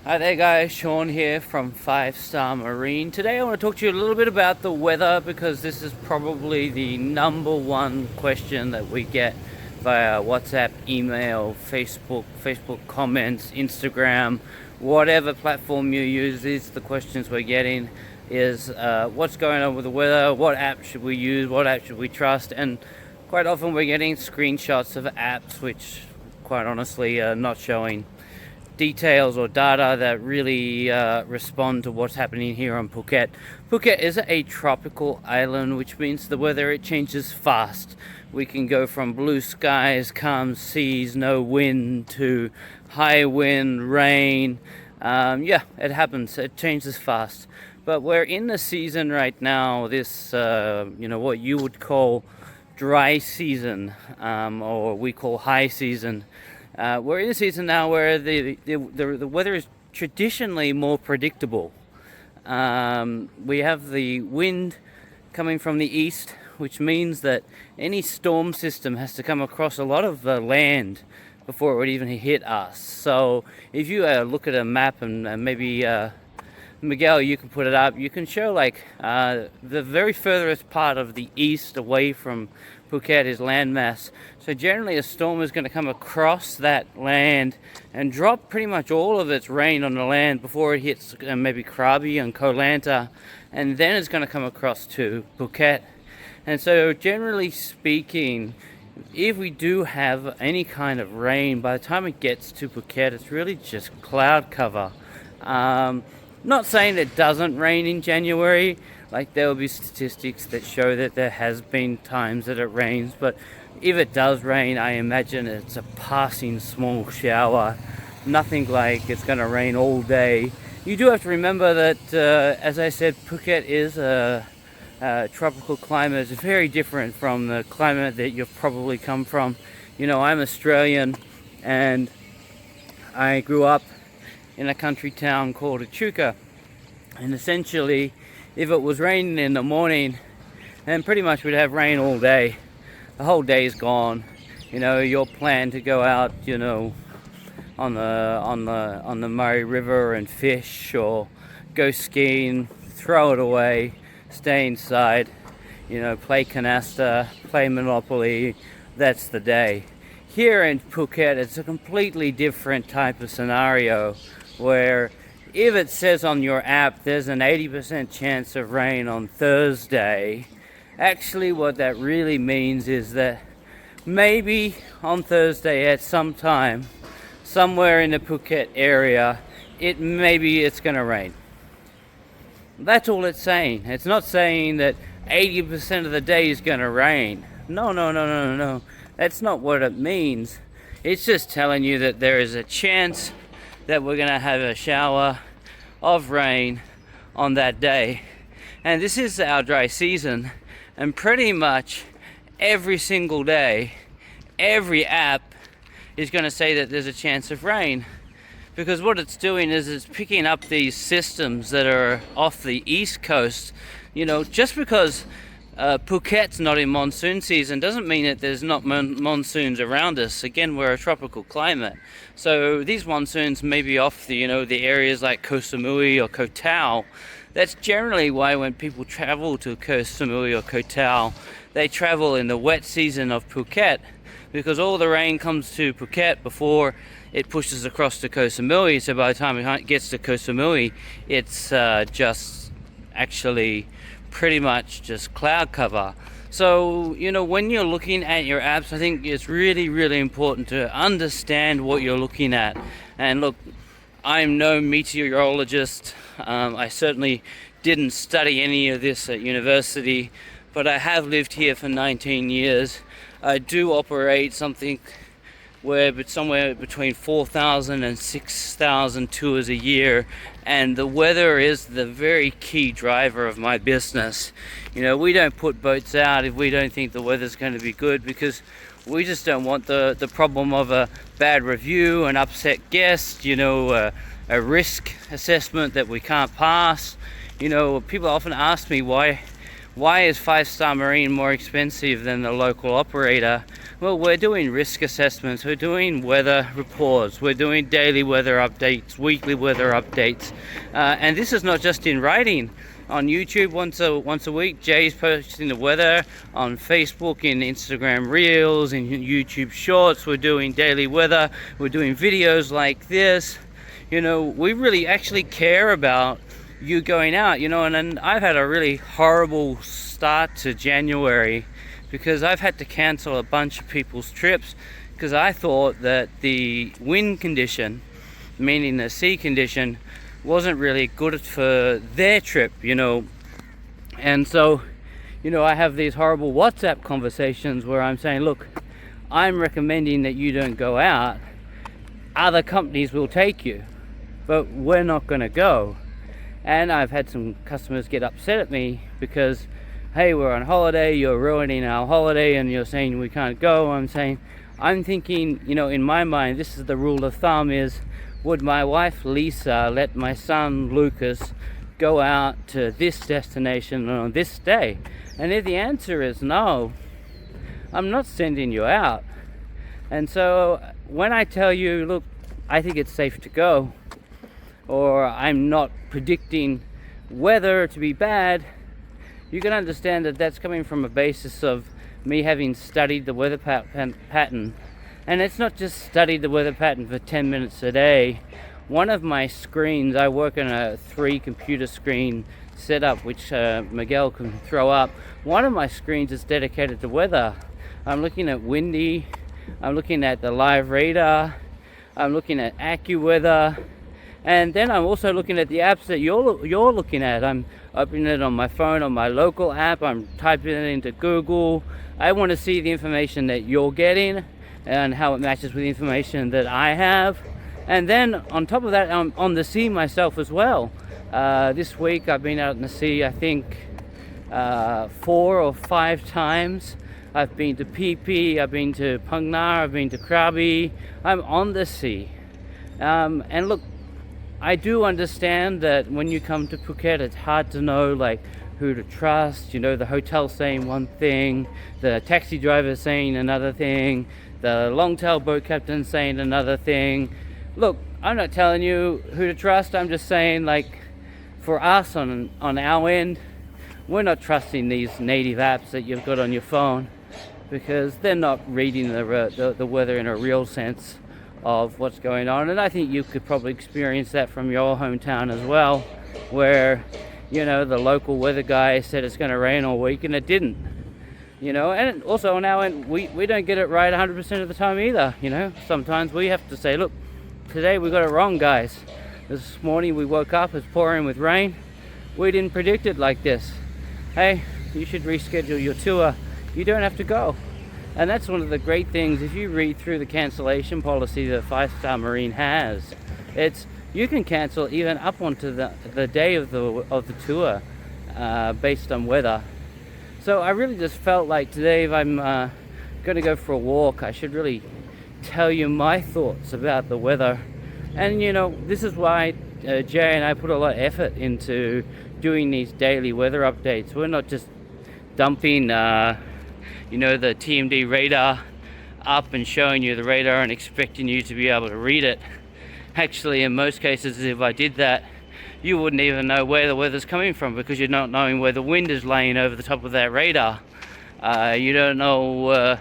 Hi there guys, Shaun here from 5 Star Marine. Today I want to talk to you a little bit about the weather because this is probably the number one question that we get via WhatsApp, email, Facebook comments, Instagram, whatever platform you use. These are the questions we're getting is what's going on with the weather, what app should we use, what app should we trust, and quite often we're getting screenshots of apps which quite honestly are not showing details or data that really respond to what's happening here on Phuket. Phuket is a tropical island, which means the weather, it changes fast. We can go from blue skies, calm seas, no wind, to high wind, rain. It happens. It changes fast. But we're in the season right now, this, what you would call dry season, or we call high season. We're in a season now where the weather is traditionally more predictable. We have the wind coming from the east, which means that any storm system has to come across a lot of land before it would even hit us. So if you look at a map and maybe Miguel, you can put it up, you can show the very furthest part of the east away from Phuket is landmass. So generally a storm is going to come across that land and drop pretty much all of its rain on the land before it hits maybe Krabi and Koh Lanta, and then it's going to come across to Phuket. And so generally speaking, if we do have any kind of rain, by the time it gets to Phuket, it's really just cloud cover. Not saying it doesn't rain in January. Like, there will be statistics that show that there has been times that it rains, but if it does rain, I imagine it's a passing small shower. Nothing like it's going to rain all day. You do have to remember that, as I said, Phuket is a tropical climate. It's very different from the climate that you've probably come from. You know, I'm Australian, and I grew up in a country town called Echuca, and essentially if it was raining in the morning, then pretty much we'd have rain all day. The whole day is gone. You know, your plan to go out, on the Murray River and fish or go skiing, throw it away, stay inside, play canasta, play Monopoly. That's the day. Here in Phuket, it's a completely different type of scenario where if it says on your app there's an 80% chance of rain on Thursday, actually what that really means is that maybe on Thursday at some time, somewhere in the Phuket area, it's going to rain. That's all it's saying. It's not saying that 80% of the day is going to rain. No. That's not what it means. It's just telling you that there is a chance that we're going to have a shower of rain on that day. And this is our dry season, and pretty much every single day, every app is going to say that there's a chance of rain, because what it's doing is it's picking up these systems that are off the east coast. Just because Phuket's not in monsoon season doesn't mean that there's not monsoons around us. Again, we're a tropical climate, so these monsoons may be off the areas like Koh Samui or Koh Tao. That's generally why when people travel to Koh Samui or Koh Tao, they travel in the wet season of Phuket, because all the rain comes to Phuket before it pushes across to Koh Samui. So by the time it gets to Koh Samui, it's just actually pretty much just cloud cover. So when you're looking at your apps, I think it's really, really important to understand what you're looking at. And look, I'm no meteorologist. I certainly didn't study any of this at university, but I have lived here for 19 years. I do operate something somewhere between 4,000 and 6,000 tours a year, and the weather is the very key driver of my business. We don't put boats out if we don't think the weather's going to be good, because we just don't want the problem of a bad review, an upset guest, a risk assessment that we can't pass. People often ask me why Why is 5-Star Marine more expensive than the local operator? Well, we're doing risk assessments, we're doing weather reports, we're doing daily weather updates, weekly weather updates, and this is not just in writing. On YouTube once a week, Jay's posting the weather. On Facebook, in Instagram Reels, in YouTube Shorts, we're doing daily weather. We're doing videos like this. You know, we really actually care about you going out, you know, and I've had a really horrible start to January because I've had to cancel a bunch of people's trips because I thought that the wind condition, meaning the sea condition, wasn't really good for their trip, you know. And so, you know, I have these horrible WhatsApp conversations where I'm saying, look, I'm recommending that you don't go out. Other companies will take you, but we're not going to go. And I've had some customers get upset at me because, hey, we're on holiday, you're ruining our holiday, and you're saying we can't go. I'm thinking, you know, in my mind, this is the rule of thumb is, would my wife Lisa let my son Lucas go out to this destination on this day? And if the answer is no, I'm not sending you out. And so when I tell you, look, I think it's safe to go, or I'm not predicting weather to be bad, you can understand that that's coming from a basis of me having studied the weather pattern. And it's not just studied the weather pattern for 10 minutes a day. One of my screens, I work on a 3 computer screen setup, which Miguel can throw up. One of my screens is dedicated to weather. I'm looking at windy, I'm looking at the live radar, I'm looking at AccuWeather, and then I'm also looking at the apps that you're looking at. I'm opening it on my phone, on my local app. I'm typing it into Google. I want to see the information that you're getting and how it matches with the information that I have. And then on top of that, I'm on the sea myself as well. This week I've been out in the sea, I think 4 or 5 times. I've been to Phi Phi, I've been to Phang Nga, I've been to Krabi. I'm on the sea. And look, I do understand that when you come to Phuket, it's hard to know like who to trust. You know, the hotel saying one thing, the taxi driver saying another thing, the long-tail boat captain saying another thing. Look, I'm not telling you who to trust. I'm just saying, like, for us on our end, we're not trusting these native apps that you've got on your phone because they're not reading the weather in a real sense of what's going on. And I think you could probably experience that from your hometown as well, where, you know, the local weather guy said it's going to rain all week and it didn't, you know. And also on our end, we don't get it right 100% of the time either, you know. Sometimes we have to say, look, today we got it wrong, guys. This morning we woke up, it's pouring with rain. We didn't predict it like this. Hey, you should reschedule your tour. You don't have to go. And that's one of the great things, if you read through the cancellation policy that 5-Star Marine has, it's you can cancel even up onto the day of the tour based on weather. So I really just felt like today, if I'm going to go for a walk, I should really tell you my thoughts about the weather. And you know, this is why Jay and I put a lot of effort into doing these daily weather updates. We're not just dumping you know, the TMD radar up and showing you the radar and expecting you to be able to read it. Actually, in most cases, if I did that, you wouldn't even know where the weather's coming from because you're not knowing where the wind is laying over the top of that radar. You don't know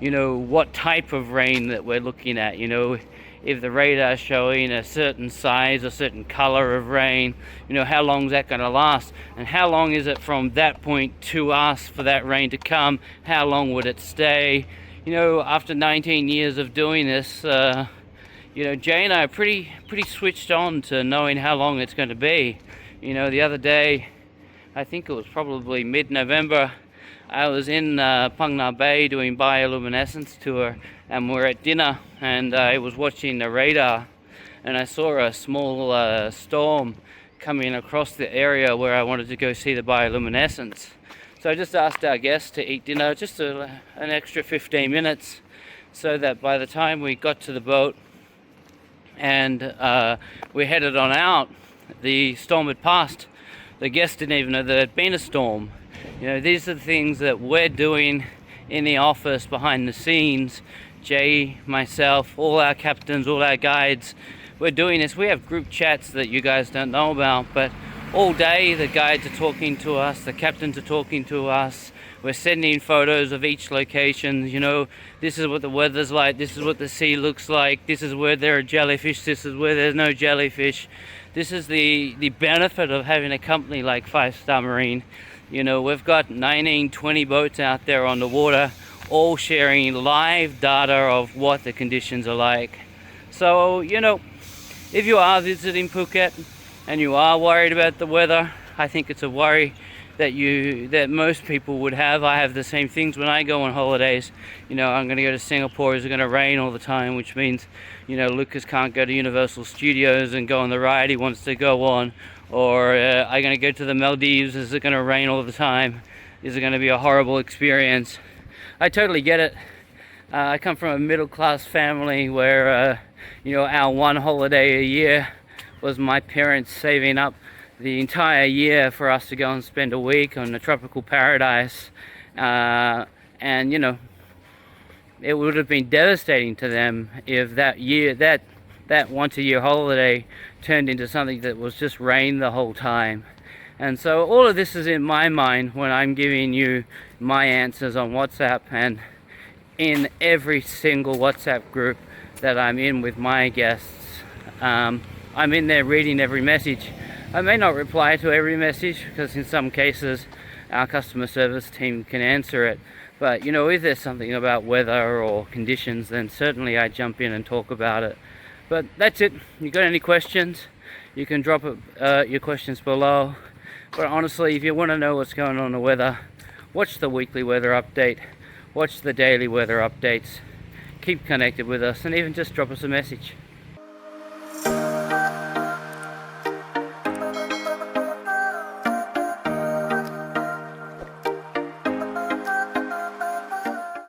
you know, what type of rain that we're looking at. You know, if the radar is showing a certain size, a certain color of rain, you know, how long is that going to last? And how long is it from that point to us for that rain to come? How long would it stay? You know, after 19 years of doing this, you know, Jay and I are pretty switched on to knowing how long it's going to be. You know, the other day, I think it was probably mid-November, I was in Phang Nga Bay doing bioluminescence tour, and we're at dinner, and I was watching the radar, and I saw a small storm coming across the area where I wanted to go see the bioluminescence. So I just asked our guests to eat dinner just an extra 15 minutes, so that by the time we got to the boat and we headed on out, the storm had passed. The guests didn't even know there had been a storm. You know, these are the things that we're doing in the office behind the scenes. Jay, myself, all our captains, all our guides, we're doing this. We have group chats that you guys don't know about, but all day the guides are talking to us, the captains are talking to us. We're sending photos of each location. You know, this is what the weather's like, this is what the sea looks like, this is where there are jellyfish, this is where there's no jellyfish. This is the benefit of having a company like 5 Star Marine. You know, we've got 19, 20 boats out there on the water, all sharing live data of what the conditions are like. So, you know, if you are visiting Phuket and you are worried about the weather, I think it's a worry that most people would have. I have the same things when I go on holidays. You know, I'm going to go to Singapore. Is it going to rain all the time? Which means, you know, Lucas can't go to Universal Studios and go on the ride he wants to go on. Or I'm going to go to the Maldives. Is it going to rain all the time? Is it going to be a horrible experience? I totally get it. I come from a middle-class family where, you know, our one holiday a year was my parents saving up the entire year for us to go and spend a week on a tropical paradise. And, you know, it would have been devastating to them if that year, that once-a-year holiday turned into something that was just rain the whole time. And so all of this is in my mind when I'm giving you my answers on WhatsApp, and in every single WhatsApp group that I'm in with my guests. I'm in there reading every message. I may not reply to every message because in some cases our customer service team can answer it. But, you know, if there's something about weather or conditions, then certainly I jump in and talk about it. But that's it. You got any questions? You can drop your questions below. But honestly, if you want to know what's going on in the weather, watch the weekly weather update, watch the daily weather updates, keep connected with us, and even just drop us a message.